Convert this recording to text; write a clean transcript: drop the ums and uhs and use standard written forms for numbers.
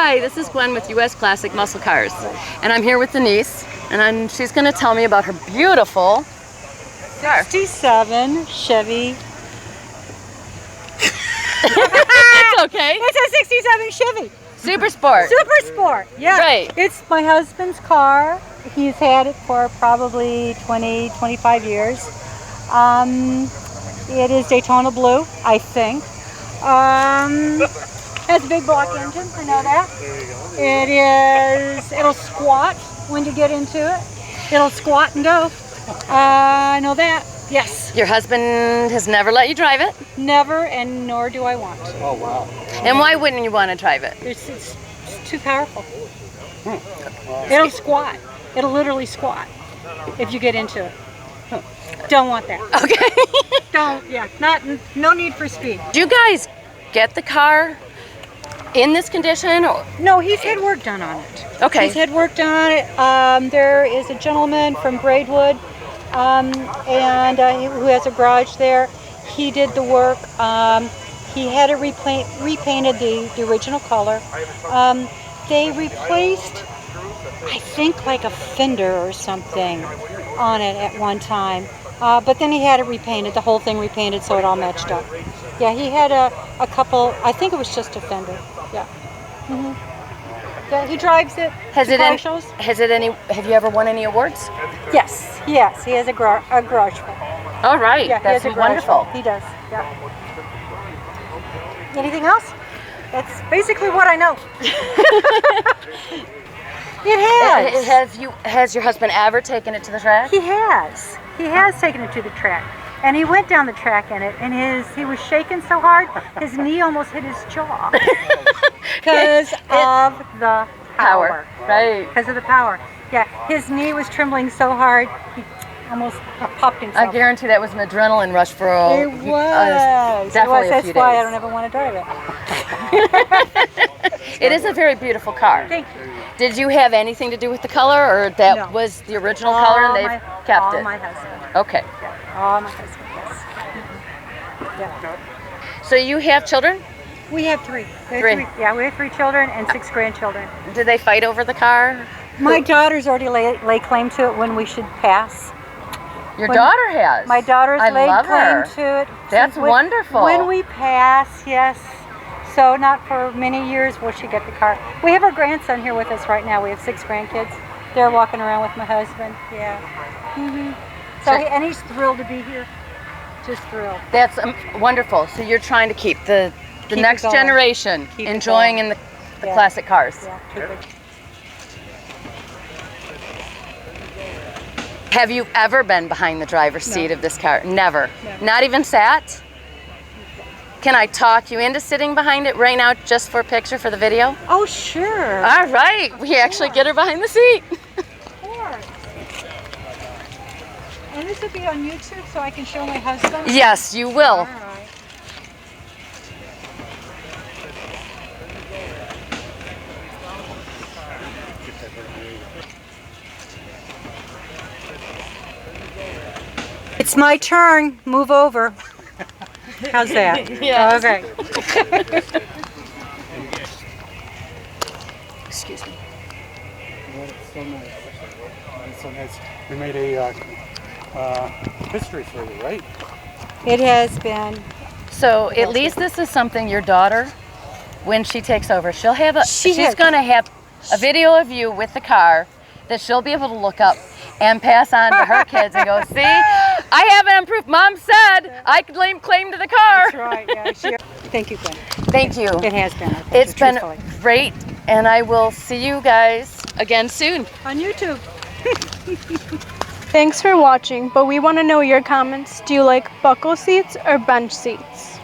Hi, this is Gwen with U.S. Classic Muscle Cars, and I'm here with Denise, and she's going to tell me about her beautiful car. 67 Chevy. It's okay. It's a 67 Chevy. Super Sport. Super Sport, yeah. Right. It's my husband's car. He's had it for probably 20, 25 years. It is Daytona Blue, I think. Has a big block engine, I know that. It'll squat when you get into it. It'll squat and go. I know that, yes. Your husband has never let you drive it? Never, and nor do I want to. Oh, wow. And why wouldn't you want to drive it? It's too powerful. It'll squat. It'll literally squat if you get into it. Don't want that. Okay. No need for speed. Do you guys get the car in this condition? Or? No, he's had work done on it. Okay. He's had work done on it. There is a gentleman from Braidwood who has a garage there. He did the work. He had it repainted the original color. They replaced, I think, like a fender or something on it at one time. But then he had it repainted, the whole thing repainted, so it all matched up. Yeah, he had a couple, I think it was just a fender. Yeah. Yeah, he drives it. Have you ever won any awards? Yes, he has a garage full. All right, Yeah, that's he has a garage wonderful. full. He does, yeah. Anything else? That's basically what I know. It has. Has your husband ever taken it to the track? He has. He has taken it to the track. And he went down the track in it, and he was shaking so hard, his knee almost hit his jaw. Because of the power. Right. Because of the power. Yeah, his knee was trembling so hard, he almost popped himself. I guarantee that was an adrenaline rush for It was. definitely a few That's why days. I don't ever want to drive it. It is a very beautiful car. Thank you. Did you have anything to do with the color, or that No. was the original color and they've kept it? All my husband. Okay. Yeah, all my husband, yes. Yeah. So you have children? We have three. Yeah, we have 3 children and 6 grandchildren. Did they fight over the car? My daughter's already lay claim to it when we should pass. Your daughter has? My daughter's laid love claim her. to it. That's wonderful. When we pass, yes. So not for many years will she get the car. We have our grandson here with us right now. We have 6 grandkids. They're walking around with my husband. Yeah. So and he's thrilled to be here. Just thrilled. That's wonderful. So you're trying to keep the next generation enjoying in the classic cars. Yeah, keep it. Have you ever been behind the driver's seat of this car? Never. Not even sat? Can I talk you into sitting behind it right now just for a picture for the video? Oh, sure. All right. We actually get her behind the seat. Of course. And this will be on YouTube so I can show my husband? Yes, you will. All right. It's my turn. Move over. How's that? Yes. Okay. Excuse me. That's so nice. That's so nice. We made a history for you, right? It has been. So at least this is something your daughter, when she takes over, she'll have she's going to have a video of you with the car that she'll be able to look up and pass on to her kids and go, see, I have it on proof. Mom said I could lay claim to the car. That's right, yeah. Thank you, Gwen. Thank you. It has been. It's been great, and I will see you guys again soon. On YouTube. Thanks for watching, but we want to know your comments. Do you like buckle seats or bench seats?